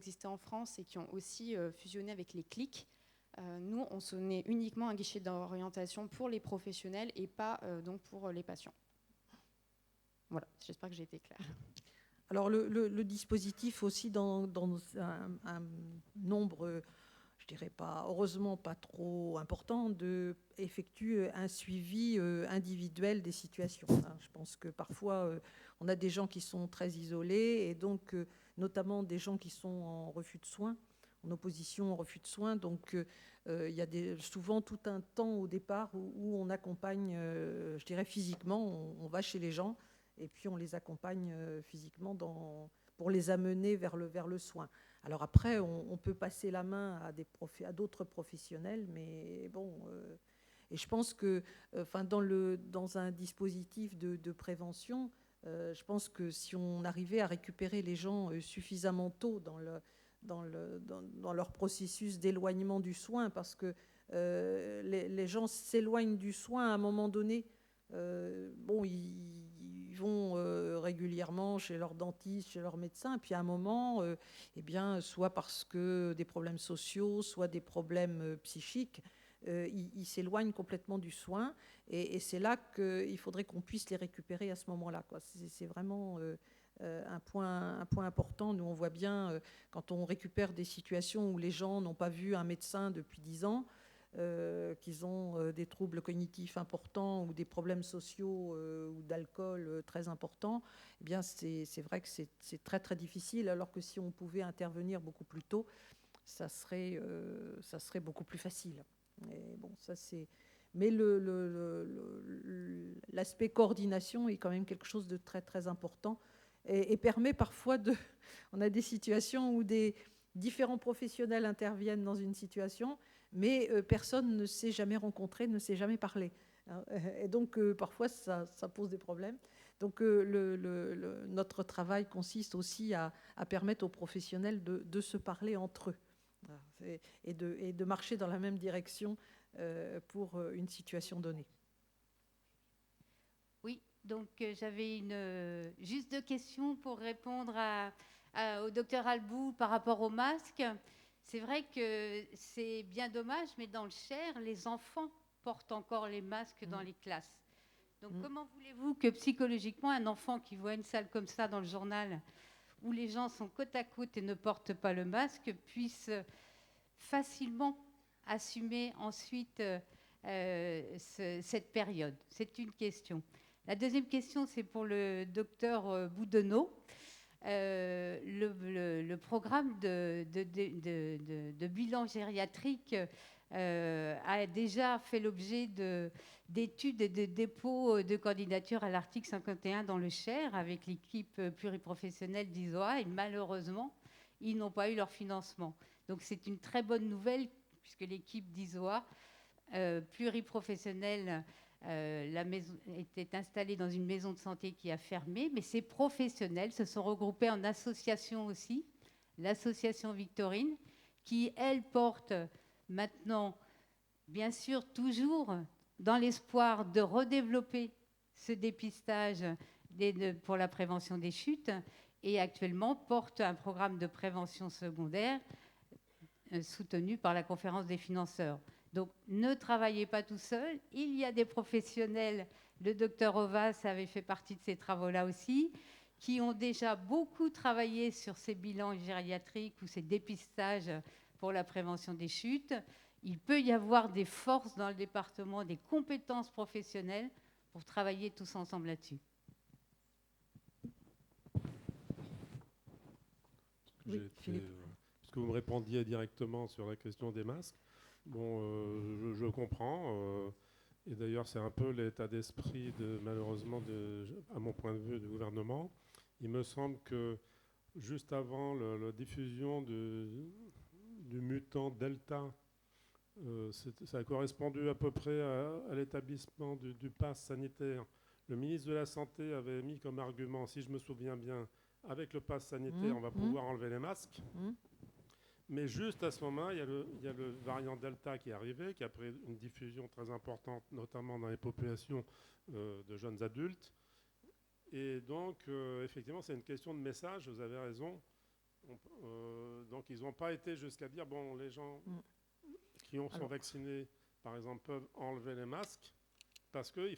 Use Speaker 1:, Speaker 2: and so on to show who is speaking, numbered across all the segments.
Speaker 1: existaient en France et qui ont aussi fusionné avec les clics. Nous, on est uniquement un guichet d'orientation pour les professionnels et pas donc pour les patients. Voilà, j'espère que j'ai été claire.
Speaker 2: Alors le dispositif aussi dans un nombre, je dirais pas, heureusement pas trop important, effectue un suivi individuel des situations. Je pense que parfois on a des gens qui sont très isolés et donc notamment des gens qui sont en refus de soins, en opposition au refus de soins. Donc il y a souvent tout un temps au départ où on accompagne, je dirais physiquement, on va chez les gens et puis on les accompagne physiquement pour les amener vers le soin. Alors après, on peut passer la main à d'autres professionnels, mais bon. Et je pense que, dans un dispositif de prévention, je pense que si on arrivait à récupérer les gens suffisamment tôt dans leur processus d'éloignement du soin, parce que les gens s'éloignent du soin à un moment donné. Ils vont régulièrement chez leur dentiste, chez leur médecin, et puis à un moment, soit parce que des problèmes sociaux, soit des problèmes psychiques, ils s'éloignent complètement du soin, et c'est là qu'il faudrait qu'on puisse les récupérer à ce moment-là, quoi. C'est vraiment un point important. Nous, on voit bien, quand on récupère des situations où les gens n'ont pas vu un médecin depuis 10 ans, qu'ils ont des troubles cognitifs importants ou des problèmes sociaux ou d'alcool très importants, eh bien c'est vrai que c'est très très difficile, alors que si on pouvait intervenir beaucoup plus tôt, ça serait beaucoup plus facile. Et bon, ça c'est... Mais l'aspect coordination est quand même quelque chose de très très important et permet parfois de... On a des situations où des différents professionnels interviennent dans une situation, mais personne ne s'est jamais rencontré, ne s'est jamais parlé. Et donc, parfois, ça pose des problèmes. Donc, notre travail consiste aussi à permettre aux professionnels de se parler entre eux, voilà, et de marcher dans la même direction pour une situation donnée.
Speaker 3: Oui, donc j'avais juste 2 questions pour répondre au docteur Albou par rapport au masque. C'est vrai que c'est bien dommage, mais dans le Cher, les enfants portent encore les masques dans les classes. Donc comment voulez-vous que psychologiquement, un enfant qui voit une salle comme ça dans le journal, où les gens sont côte à côte et ne portent pas le masque, puisse facilement assumer ensuite cette période? C'est une question. La deuxième question, c'est pour le docteur Boudonneau. Le programme de bilan gériatrique a déjà fait l'objet d'études et de dépôts de candidature à l'article 51 dans le Cher avec l'équipe pluriprofessionnelle d'ISOA, et malheureusement, ils n'ont pas eu leur financement. Donc c'est une très bonne nouvelle puisque l'équipe d'ISOA pluriprofessionnelle était installée dans une maison de santé qui a fermé, mais ces professionnels se sont regroupés en association aussi, l'association Victorine, qui, elle, porte maintenant, bien sûr, toujours dans l'espoir de redévelopper ce dépistage pour la prévention des chutes, et actuellement porte un programme de prévention secondaire soutenu par la conférence des financeurs. Donc, ne travaillez pas tout seul. Il y a des professionnels, le docteur Ovas avait fait partie de ces travaux-là aussi, qui ont déjà beaucoup travaillé sur ces bilans gériatriques ou ces dépistages pour la prévention des chutes. Il peut y avoir des forces dans le département, des compétences professionnelles pour travailler tous ensemble là-dessus.
Speaker 2: Oui, Philippe.
Speaker 4: Puisque vous me répondiez directement sur la question des masques, bon, je comprends. Et d'ailleurs, c'est un peu l'état d'esprit, malheureusement, à mon point de vue, du gouvernement. Il me semble que juste avant la diffusion du mutant Delta, ça a correspondu à peu près à l'établissement du pass sanitaire. Le ministre de la Santé avait mis comme argument, si je me souviens bien, avec le pass sanitaire, on va pouvoir enlever les masques. Mais juste à ce moment, il y a le variant Delta qui est arrivé, qui a pris une diffusion très importante, notamment dans les populations de jeunes adultes. Et donc, effectivement, c'est une question de message, vous avez raison. Donc ils n'ont pas été jusqu'à dire, bon, les gens qui sont vaccinés, par exemple, peuvent enlever les masques, parce qu'ils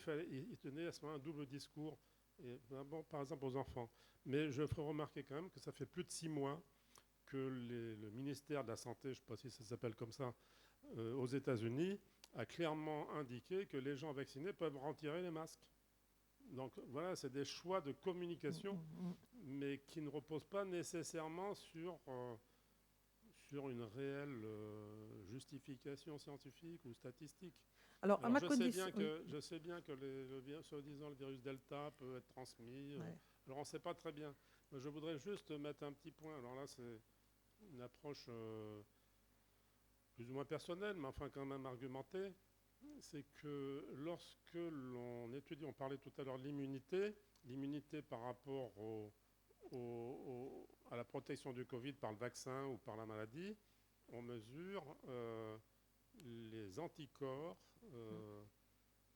Speaker 4: tenaient à ce moment un double discours, et, bon, par exemple aux enfants. Mais je ferai remarquer quand même que ça fait plus de 6 mois que le ministère de la Santé, je ne sais pas si ça s'appelle comme ça, aux États-Unis, a clairement indiqué que les gens vaccinés peuvent retirer les masques. Donc voilà, c'est des choix de communication, mais qui ne reposent pas nécessairement sur une réelle justification scientifique ou statistique.
Speaker 2: Alors,
Speaker 4: Alors, je sais bien que soi-disant le virus Delta peut être transmis. Alors on ne sait pas très bien. Mais je voudrais juste mettre un petit point. Alors là, c'est une approche plus ou moins personnelle, mais enfin quand même argumentée. C'est que lorsque l'on étudie, on parlait tout à l'heure de l'immunité par rapport à la protection du Covid par le vaccin ou par la maladie, on mesure les anticorps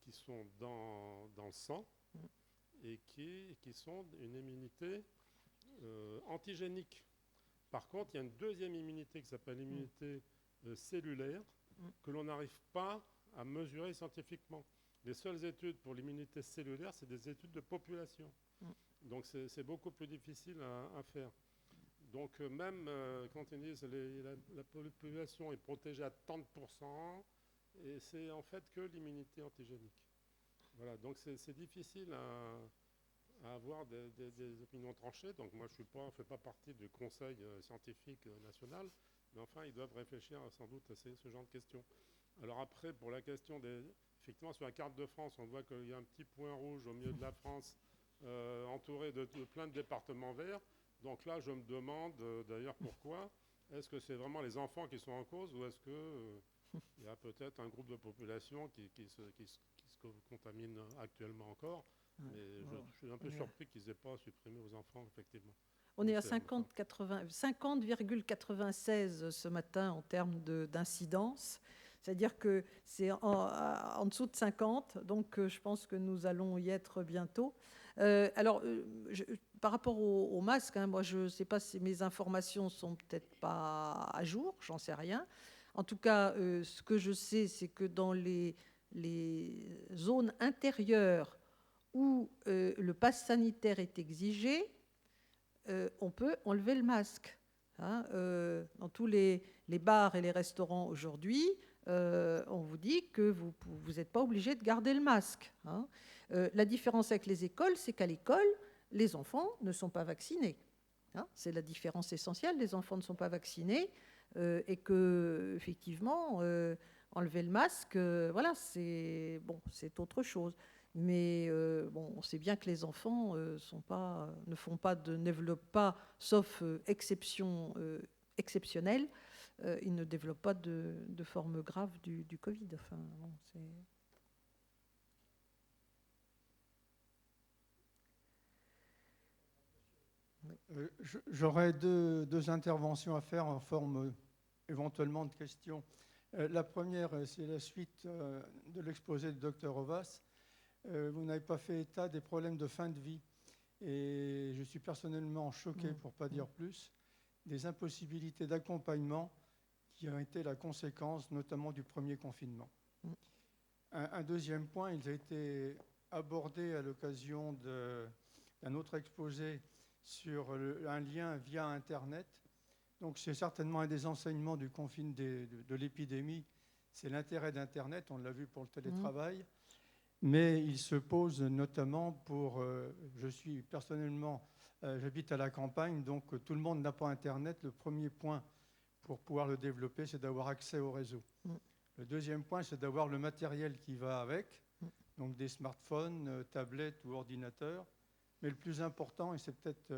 Speaker 4: qui sont dans le sang et qui sont une immunité antigénique. Par contre, il y a une deuxième immunité qui s'appelle l'immunité cellulaire que l'on n'arrive pas à mesurer scientifiquement. Les seules études pour l'immunité cellulaire, c'est des études de population. Donc c'est beaucoup plus difficile à faire. Donc même quand ils disent la population est protégée à tant de pourcents, et c'est en fait que l'immunité antigénique. Voilà, donc c'est difficile à avoir des opinions tranchées. Donc moi je ne fais pas partie du conseil scientifique national, mais enfin ils doivent réfléchir sans doute à ce genre de questions. Alors après, pour la question effectivement sur la carte de France, on voit qu'il y a un petit point rouge au milieu de la France, entouré de plein de départements verts. Donc là, je me demande d'ailleurs pourquoi. Est-ce que c'est vraiment les enfants qui sont en cause, ou est-ce qu'il y a peut-être un groupe de population qui se contamine actuellement encore? Mais je suis un peu surpris qu'ils n'aient pas supprimé aux enfants, effectivement.
Speaker 2: On est à 50,96 ce matin en termes d'incidence. C'est-à-dire que c'est en dessous de 50, donc je pense que nous allons y être bientôt. Par rapport au masque, moi je ne sais pas si mes informations sont peut-être pas à jour, j'en sais rien. En tout cas, ce que je sais, c'est que dans les zones intérieures où le pass sanitaire est exigé, on peut enlever le masque. Dans tous les bars et les restaurants aujourd'hui, on vous dit que vous n'êtes pas obligé de garder le masque. La différence avec les écoles, c'est qu'à l'école, les enfants ne sont pas vaccinés. C'est la différence essentielle. Les enfants ne sont pas vaccinés et que, effectivement, enlever le masque, voilà, c'est autre chose. Mais on sait bien que les enfants ne développent pas, sauf exception exceptionnelle, ils ne développent pas de forme grave du Covid. Enfin, bon,
Speaker 5: J'aurais deux interventions à faire en forme éventuellement de questions. La première, c'est la suite de l'exposé du Dr Ovas. Vous n'avez pas fait état des problèmes de fin de vie. Et je suis personnellement choqué, pour ne pas dire plus, des impossibilités d'accompagnement qui ont été la conséquence notamment du premier confinement. Un deuxième point, il a été abordé à l'occasion d'un autre exposé sur un lien via Internet. Donc c'est certainement un des enseignements de l'épidémie, c'est l'intérêt d'Internet, on l'a vu pour le télétravail, mais il se pose notamment pour, j'habite à la campagne, donc tout le monde n'a pas Internet. Le premier point pour pouvoir le développer, c'est d'avoir accès au réseau. Le deuxième point, c'est d'avoir le matériel qui va avec, donc des smartphones, tablettes ou ordinateurs. Mais le plus important, et c'est peut-être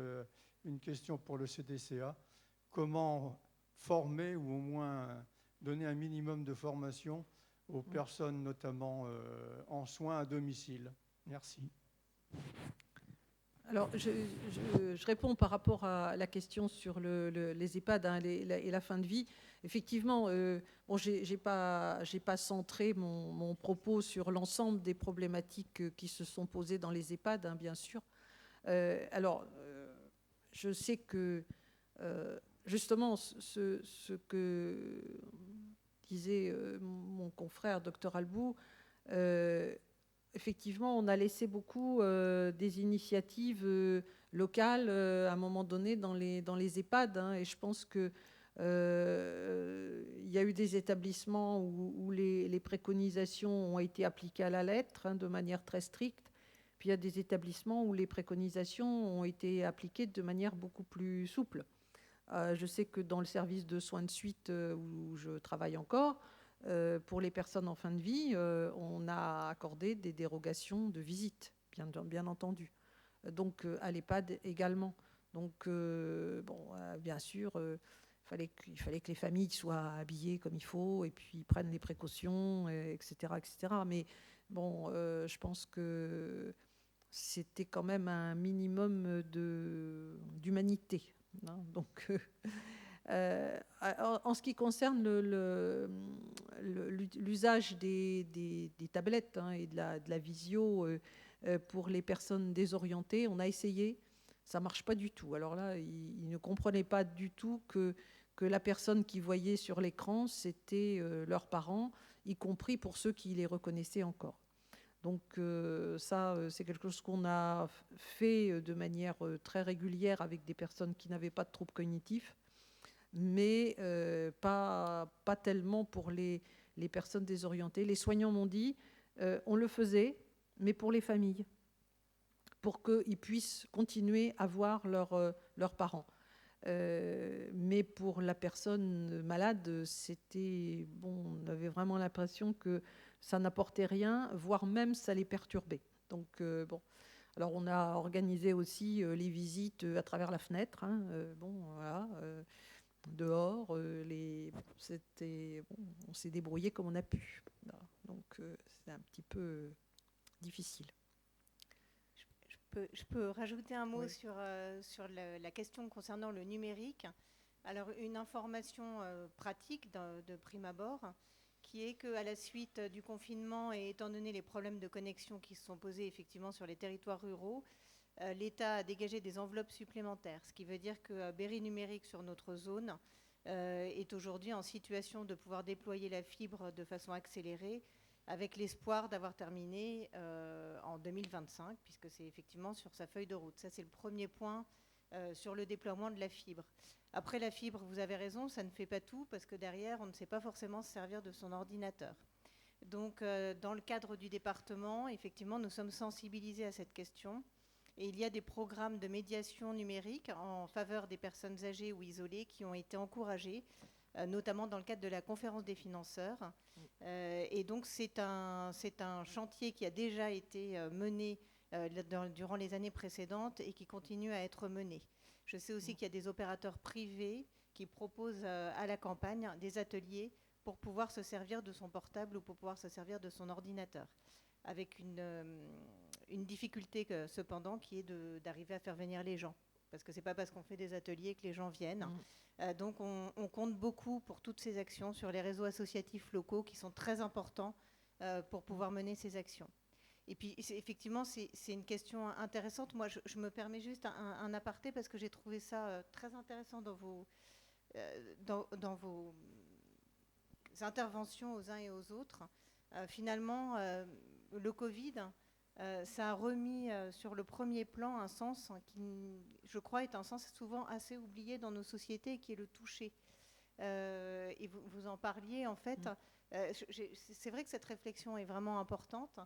Speaker 5: une question pour le CDCA, comment former ou au moins donner un minimum de formation aux personnes notamment en soins à domicile. Merci.
Speaker 2: Alors, je réponds par rapport à la question sur les EHPAD et la fin de vie. Effectivement, je n'ai pas centré mon propos sur l'ensemble des problématiques qui se sont posées dans les EHPAD, bien sûr. Je sais que Justement, ce que disait mon confrère, docteur Albou, effectivement, on a laissé beaucoup des initiatives locales à un moment donné dans les EHPAD, hein, et je pense que il y a eu des établissements où les préconisations ont été appliquées à la lettre, hein, de manière très stricte. Puis il y a des établissements où les préconisations ont été appliquées de manière beaucoup plus souple. Je sais que dans le service de soins de suite où je travaille encore, pour les personnes en fin de vie, on a accordé des dérogations de visite, bien entendu. Donc à l'EHPAD également. Donc bien sûr, il fallait que les familles soient habillées comme il faut et puis prennent les précautions, etc., etc. Mais bon, je pense que c'était quand même un minimum d'humanité. Hein. Donc, en ce qui concerne l'usage des tablettes, hein, et de la visio pour les personnes désorientées, on a essayé, ça ne marche pas du tout. Alors là, ils ne comprenaient pas du tout que la personne qu'ils voyaient sur l'écran, c'était leurs parents, y compris pour ceux qui les reconnaissaient encore. Donc ça, c'est quelque chose qu'on a fait de manière très régulière avec des personnes qui n'avaient pas de troubles cognitifs, mais pas tellement pour les personnes désorientées. Les soignants m'ont dit, on le faisait, mais pour les familles, pour qu'ils puissent continuer à voir leurs parents. Mais pour la personne malade, c'était bon, on avait vraiment l'impression que ça n'apportait rien, voire même ça les perturbait. Donc bon, alors on a organisé aussi les visites à travers la fenêtre, hein, voilà, dehors, c'était bon, on s'est débrouillé comme on a pu. Voilà. Donc c'est un petit peu difficile.
Speaker 6: Je peux rajouter un mot
Speaker 2: Oui.
Speaker 6: sur la question concernant le numérique. Alors, une information pratique de prime abord, qui est qu'à la suite du confinement et étant donné les problèmes de connexion qui se sont posés effectivement sur les territoires ruraux, l'État a dégagé des enveloppes supplémentaires, ce qui veut dire que Berry Numérique sur notre zone est aujourd'hui en situation de pouvoir déployer la fibre de façon accélérée, avec l'espoir d'avoir terminé en 2025, puisque c'est effectivement sur sa feuille de route. Ça, c'est le premier point sur le déploiement de la fibre. Après, la fibre, vous avez raison, ça ne fait pas tout, parce que derrière, on ne sait pas forcément se servir de son ordinateur. Donc, dans le cadre du département, effectivement, nous sommes sensibilisés à cette question. Et il y a des programmes de médiation numérique en faveur des personnes âgées ou isolées qui ont été encouragés, notamment dans le cadre de la conférence des financeurs. Et donc, c'est un chantier qui a déjà été mené durant les années précédentes et qui continue à être mené. Je sais aussi qu'il y a des opérateurs privés qui proposent à la campagne des ateliers pour pouvoir se servir de son portable ou pour pouvoir se servir de son ordinateur, avec une difficulté cependant qui est d'arriver à faire venir les gens. Parce que ce n'est pas parce qu'on fait des ateliers que les gens viennent. Donc on compte beaucoup pour toutes ces actions sur les réseaux associatifs locaux qui sont très importants pour pouvoir mener ces actions. Et puis effectivement, c'est une question intéressante. Moi, je me permets juste un aparté parce que j'ai trouvé ça très intéressant dans vos interventions aux uns et aux autres. Finalement, le Covid, ça a remis sur le premier plan un sens qui, je crois, est un sens souvent assez oublié dans nos sociétés, qui est le toucher. Et vous en parliez, en fait. C'est vrai que cette réflexion est vraiment importante.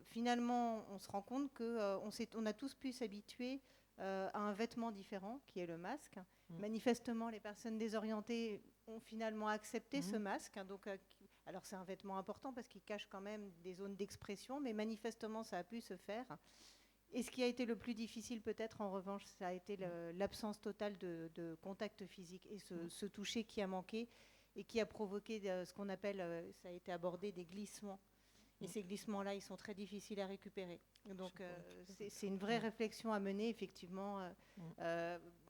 Speaker 6: Finalement, on se rend compte qu'on a tous pu s'habituer à un vêtement différent, qui est le masque. Manifestement, les personnes désorientées ont finalement accepté ce masque. Donc, alors c'est un vêtement important parce qu'il cache quand même des zones d'expression, mais manifestement ça a pu se faire. Et ce qui a été le plus difficile peut-être en revanche, ça a été l'absence totale de contact physique et ce toucher qui a manqué et qui a provoqué ce qu'on appelle, ça a été abordé, des glissements. Et ces glissements-là, ils sont très difficiles à récupérer. Donc c'est une vraie réflexion à mener effectivement,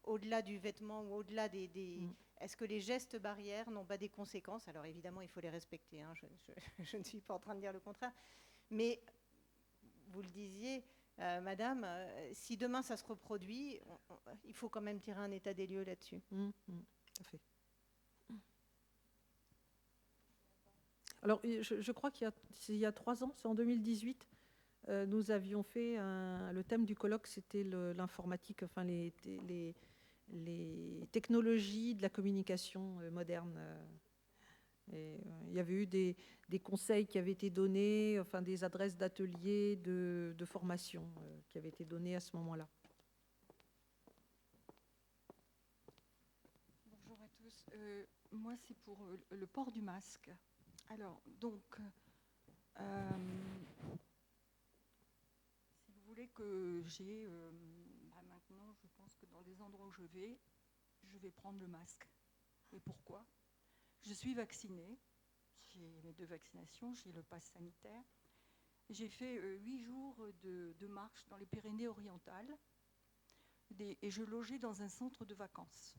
Speaker 6: au-delà du vêtement ou au-delà des est-ce que les gestes barrières n'ont pas des conséquences? Alors évidemment, il faut les respecter, hein, je ne suis pas en train de dire le contraire. Mais vous le disiez, Madame, si demain ça se reproduit, il faut quand même tirer un état des lieux là-dessus.
Speaker 2: Tout à fait. Alors, je crois qu'il y a 3 ans, c'est en 2018, nous avions fait le thème du colloque, c'était l'informatique, enfin les technologies de la communication moderne. Et il y avait eu des conseils qui avaient été donnés, enfin des adresses d'ateliers, de formation qui avaient été données à ce moment-là.
Speaker 7: Bonjour à tous. Moi, c'est pour le port du masque. Alors, donc, si vous voulez que j'ai... maintenant, je pense que dans les endroits où je vais prendre le masque. Et pourquoi ? Je suis vaccinée. J'ai mes 2 vaccinations, j'ai le pass sanitaire. J'ai fait 8 jours de marche dans les Pyrénées-Orientales et je logeais dans un centre de vacances.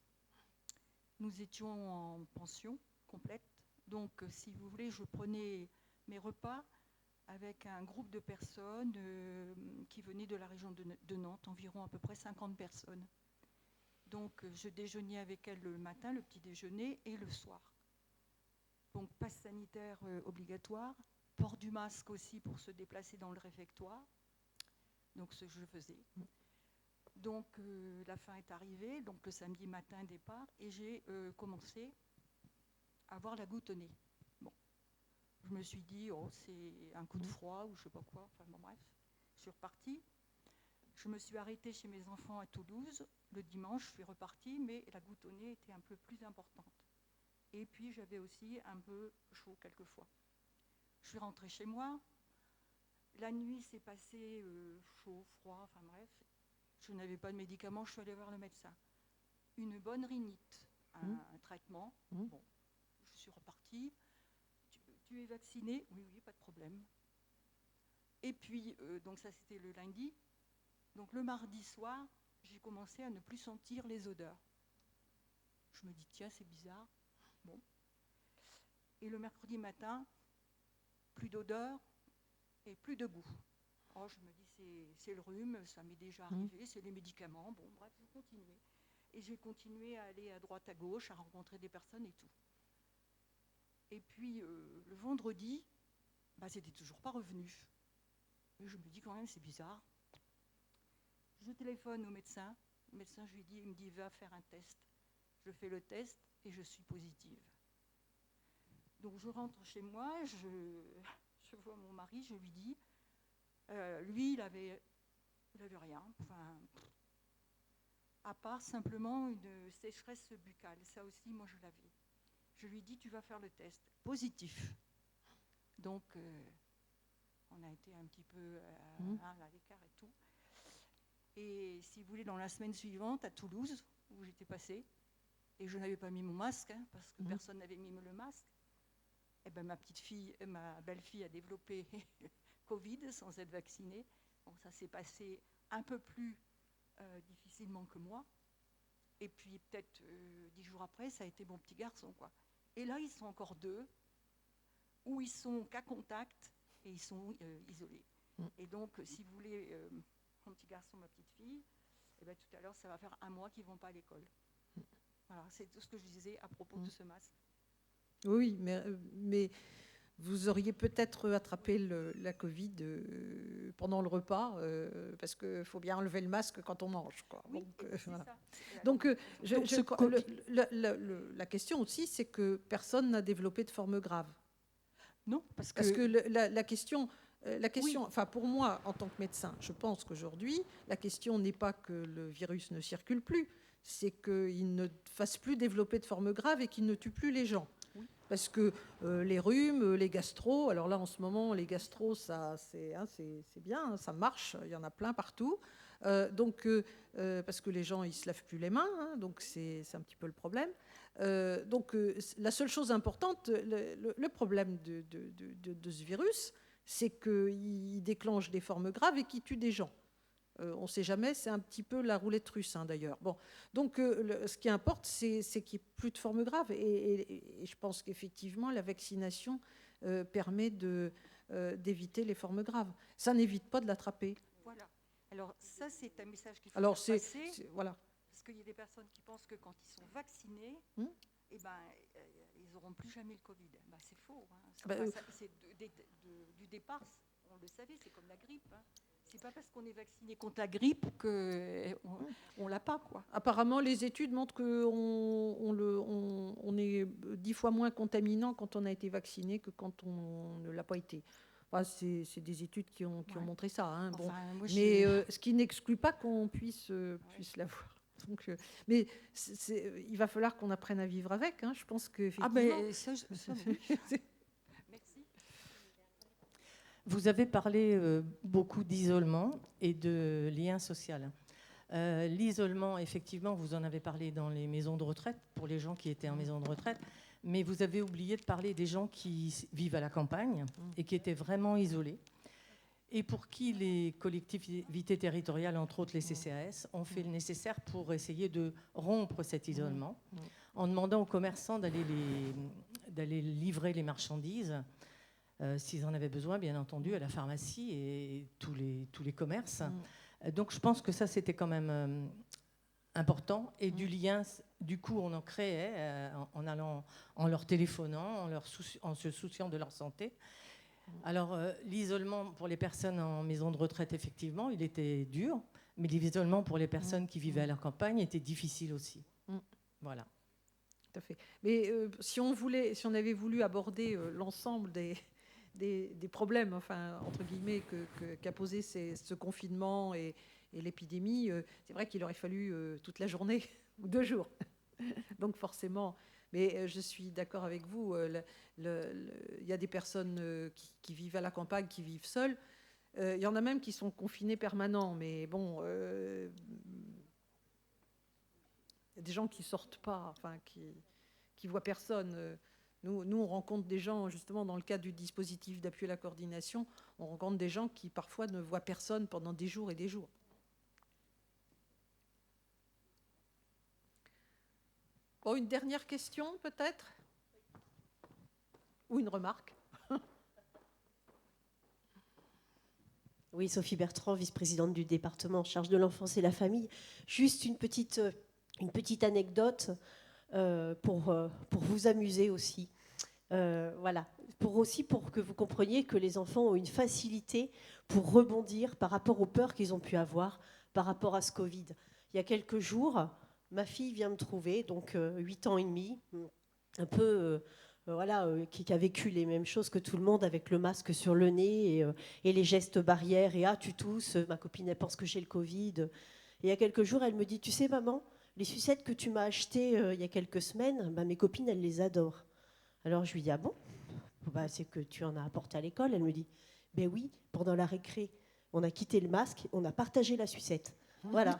Speaker 7: Nous étions en pension complète. Donc, si vous voulez, je prenais mes repas avec un groupe de personnes qui venaient de la région de Nantes, environ à peu près 50 personnes. Donc, je déjeunais avec elles le matin, le petit déjeuner, et le soir. Donc, passe sanitaire obligatoire, port du masque aussi pour se déplacer dans le réfectoire. Donc, ce que je faisais. Donc, la fin est arrivée, donc le samedi matin, départ, et j'ai commencé avoir la goutte au nez. Bon, je me suis dit, oh, c'est un coup de froid ou je sais pas quoi. Enfin bon, bref, je suis repartie. Je me suis arrêtée chez mes enfants à Toulouse. Le dimanche, je suis repartie, mais la goutte au nez était un peu plus importante. Et puis, j'avais aussi un peu chaud quelquefois. Je suis rentrée chez moi. La nuit s'est passée chaud, froid, enfin bref. Je n'avais pas de médicaments, je suis allée voir le médecin. Une bonne rhinite, un traitement. Bon. Je suis repartie. Tu es vaccinée ? Oui, pas de problème. Et puis, donc ça c'était le lundi. Donc le mardi soir, j'ai commencé à ne plus sentir les odeurs. Je me dis, tiens, c'est bizarre. Bon. Et le mercredi matin, plus d'odeur et plus de goût. Oh, je me dis, c'est le rhume, ça m'est déjà arrivé, c'est les médicaments. Bon, bref, j'ai continué. Et j'ai continué à aller à droite, à gauche, à rencontrer des personnes et tout. Et puis, le vendredi, c'était toujours pas revenu. Et je me dis quand même, c'est bizarre. Je téléphone au médecin. Le médecin, je lui dis, il me dit, va faire un test. Je fais le test et je suis positive. Donc, je rentre chez moi, je vois mon mari, je lui dis, lui, il avait rien. Enfin, à part simplement une sécheresse buccale. Ça aussi, moi, je l'avais. Je lui dis, tu vas faire le test. Positif. Donc, on a été un petit peu à l'écart et tout. Et si vous voulez, dans la semaine suivante, à Toulouse, où j'étais passée, et je n'avais pas mis mon masque, parce que personne n'avait mis le masque, et ben, ma belle-fille a développé Covid sans être vaccinée. Bon, ça s'est passé un peu plus difficilement que moi. Et puis, peut-être 10 jours après, ça a été mon petit garçon, quoi. Et là, ils sont encore 2, où ils sont cas contact et ils sont isolés. Et donc, si vous voulez, mon petit garçon, ma petite fille, et ben, tout à l'heure, ça va faire 1 mois qu'ils ne vont pas à l'école. Voilà, c'est tout ce que je disais à propos de ce masque.
Speaker 2: Oui, mais vous auriez peut-être attrapé la Covid pendant le repas, parce qu'il faut bien enlever le masque quand on mange, quoi.
Speaker 7: Oui,
Speaker 2: donc,
Speaker 7: c'est
Speaker 2: voilà.
Speaker 7: ça.
Speaker 2: Donc, la question aussi, c'est que personne n'a développé de forme grave.
Speaker 7: Non, parce
Speaker 2: que la question, enfin pour moi, en tant que médecin, je pense qu'aujourd'hui, la question n'est pas que le virus ne circule plus, c'est qu'il ne fasse plus développer de forme grave et qu'il ne tue plus les gens.
Speaker 7: Oui.
Speaker 2: Parce que les rhumes, les gastros, alors là en ce moment les gastros, c'est bien, ça marche, il y en a plein partout. Parce que les gens ils se lavent plus les mains, donc c'est un petit peu le problème. La seule chose importante, le problème de ce virus, c'est qu'il déclenche des formes graves et qu'il tue des gens. On ne sait jamais, c'est un petit peu la roulette russe d'ailleurs. Bon, donc ce qui importe, c'est qu'il n'y ait plus de formes graves. Et je pense qu'effectivement, la vaccination permet d'éviter les formes graves. Ça n'évite pas de l'attraper.
Speaker 7: Voilà. Alors ça, c'est un message qu'il faut
Speaker 2: Alors,
Speaker 7: faire passer.
Speaker 2: voilà.
Speaker 7: Parce qu'il y a des personnes qui pensent que quand ils sont vaccinés, eh ben, ils n'auront plus jamais le Covid. Ben, c'est faux. Hein. C'est du départ, on le savait, c'est comme la grippe. Hein. C'est pas parce qu'on est vacciné contre la grippe qu'on l'a pas, quoi.
Speaker 2: Apparemment, les études montrent qu'on est 10 fois moins contaminant quand on a été vacciné que quand on ne l'a pas été. Enfin, c'est des études qui ont montré ça. Hein. Bon.
Speaker 7: Enfin, moi,
Speaker 2: mais ce qui n'exclut pas qu'on puisse l'avoir. Donc, mais il va falloir qu'on apprenne à vivre avec. Hein. Je pense qu'effectivement...
Speaker 7: Ah ben, ça oui. Merci.
Speaker 8: Vous avez parlé beaucoup d'isolement et de lien social. L'isolement, effectivement, vous en avez parlé dans les maisons de retraite, pour les gens qui étaient en maison de retraite, mais vous avez oublié de parler des gens qui vivent à la campagne et qui étaient vraiment isolés, et pour qui les collectivités territoriales, entre autres les CCAS, ont fait le nécessaire pour essayer de rompre cet isolement, en demandant aux commerçants d'aller livrer les marchandises, s'ils en avaient besoin, bien entendu, à la pharmacie et tous les commerces. Donc je pense que ça, c'était quand même important. Et du lien, du coup, on en créait en leur téléphonant, en se souciant de leur santé. Alors, l'isolement pour les personnes en maison de retraite, effectivement, il était dur. Mais l'isolement pour les personnes qui vivaient à la campagne était difficile aussi. Voilà.
Speaker 2: Tout à fait. Mais si on avait voulu aborder l'ensemble des problèmes, enfin, entre guillemets, qu'a posé ce confinement et l'épidémie, c'est vrai qu'il aurait fallu toute la journée ou 2 jours. Donc forcément, mais je suis d'accord avec vous, il y a des personnes qui vivent à la campagne, qui vivent seules. Il y en a même qui sont confinés permanents, mais bon, il y a des gens qui ne sortent pas, enfin, qui voient personne. Nous, on rencontre des gens, justement, dans le cadre du dispositif d'appui à la coordination, on rencontre des gens qui, parfois, ne voient personne pendant des jours et des jours. Bon, une dernière question, peut-être ? Ou une remarque ?
Speaker 9: Oui, Sophie Bertrand, vice-présidente du département en charge de l'enfance et la famille. Juste une petite anecdote pour vous amuser aussi. Voilà, pour que vous compreniez que les enfants ont une facilité pour rebondir par rapport aux peurs qu'ils ont pu avoir par rapport à ce Covid. Il y a quelques jours, ma fille vient me trouver, donc 8 ans et demi, un peu... qui a vécu les mêmes choses que tout le monde avec le masque sur le nez et les gestes barrières et tu tousses, ma copine elle pense que j'ai le Covid. Et il y a quelques jours elle me dit, tu sais maman, les sucettes que tu m'as achetées il y a quelques semaines, mes copines elles les adorent. Alors je lui dis, ah bon, c'est que tu en as apporté à l'école. Elle me dit, ben oui, pendant la récré, on a quitté le masque, on a partagé la sucette. Voilà,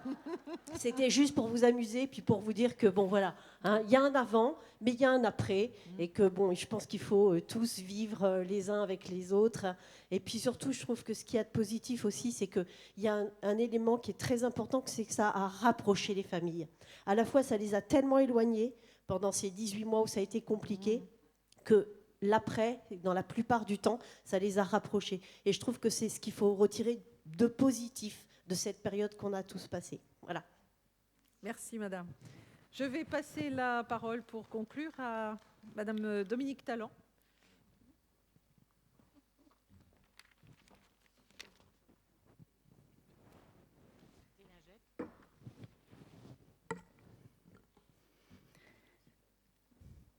Speaker 9: c'était juste pour vous amuser, puis pour vous dire que bon voilà, il y a un avant, mais il y a un après, et que bon, je pense qu'il faut tous vivre les uns avec les autres. Et puis surtout, je trouve que ce qu'il y a de positif aussi, c'est qu'il y a un élément qui est très important, c'est que ça a rapproché les familles. À la fois, ça les a tellement éloignés pendant ces 18 mois où ça a été compliqué, que l'après, dans la plupart du temps, ça les a rapprochés. Et je trouve que c'est ce qu'il faut retirer de positif de cette période qu'on a tous passée. Voilà.
Speaker 2: Merci, madame. Je vais passer la parole pour conclure à madame Dominique Tallant.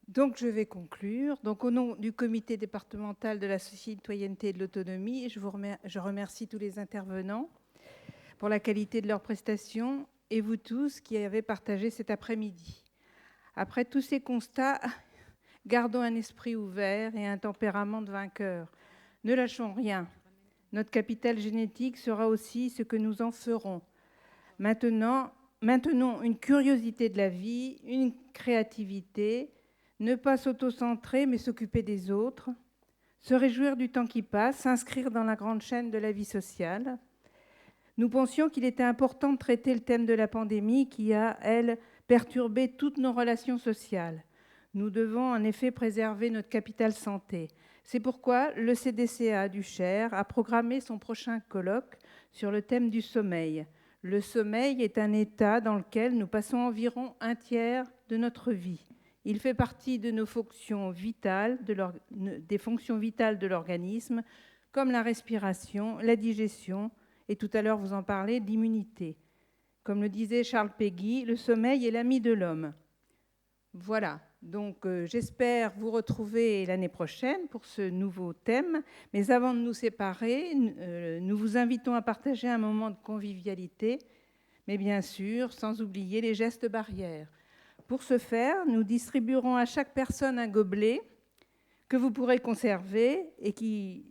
Speaker 10: Donc, je vais conclure. Donc, au nom du comité départemental de la citoyenneté et de l'autonomie, je remercie tous les intervenants pour la qualité de leurs prestations et vous tous qui avez partagé cet après-midi. Après tous ces constats, gardons un esprit ouvert et un tempérament de vainqueur. Ne lâchons rien. Notre capital génétique sera aussi ce que nous en ferons. Maintenons une curiosité de la vie, une créativité, ne pas s'auto-centrer mais s'occuper des autres, se réjouir du temps qui passe, s'inscrire dans la grande chaîne de la vie sociale. Nous pensions qu'il était important de traiter le thème de la pandémie qui a, elle, perturbé toutes nos relations sociales. Nous devons en effet préserver notre capital santé. C'est pourquoi le CDCA du Cher a programmé son prochain colloque sur le thème du sommeil. Le sommeil est un état dans lequel nous passons environ un tiers de notre vie. Il fait partie de nos fonctions vitales, des fonctions vitales de l'organisme, comme la respiration, la digestion, et tout à l'heure vous en parlez, l'immunité. Comme le disait Charles Péguy, le sommeil est l'ami de l'homme. Voilà, donc j'espère vous retrouver l'année prochaine pour ce nouveau thème. Mais avant de nous séparer, nous vous invitons à partager un moment de convivialité, mais bien sûr, sans oublier les gestes barrières. Pour ce faire, nous distribuerons à chaque personne un gobelet que vous pourrez conserver et qui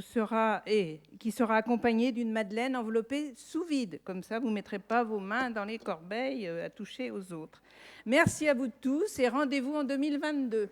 Speaker 10: sera accompagné d'une madeleine enveloppée sous vide. Comme ça, vous ne mettrez pas vos mains dans les corbeilles à toucher aux autres. Merci à vous tous et rendez-vous en 2022.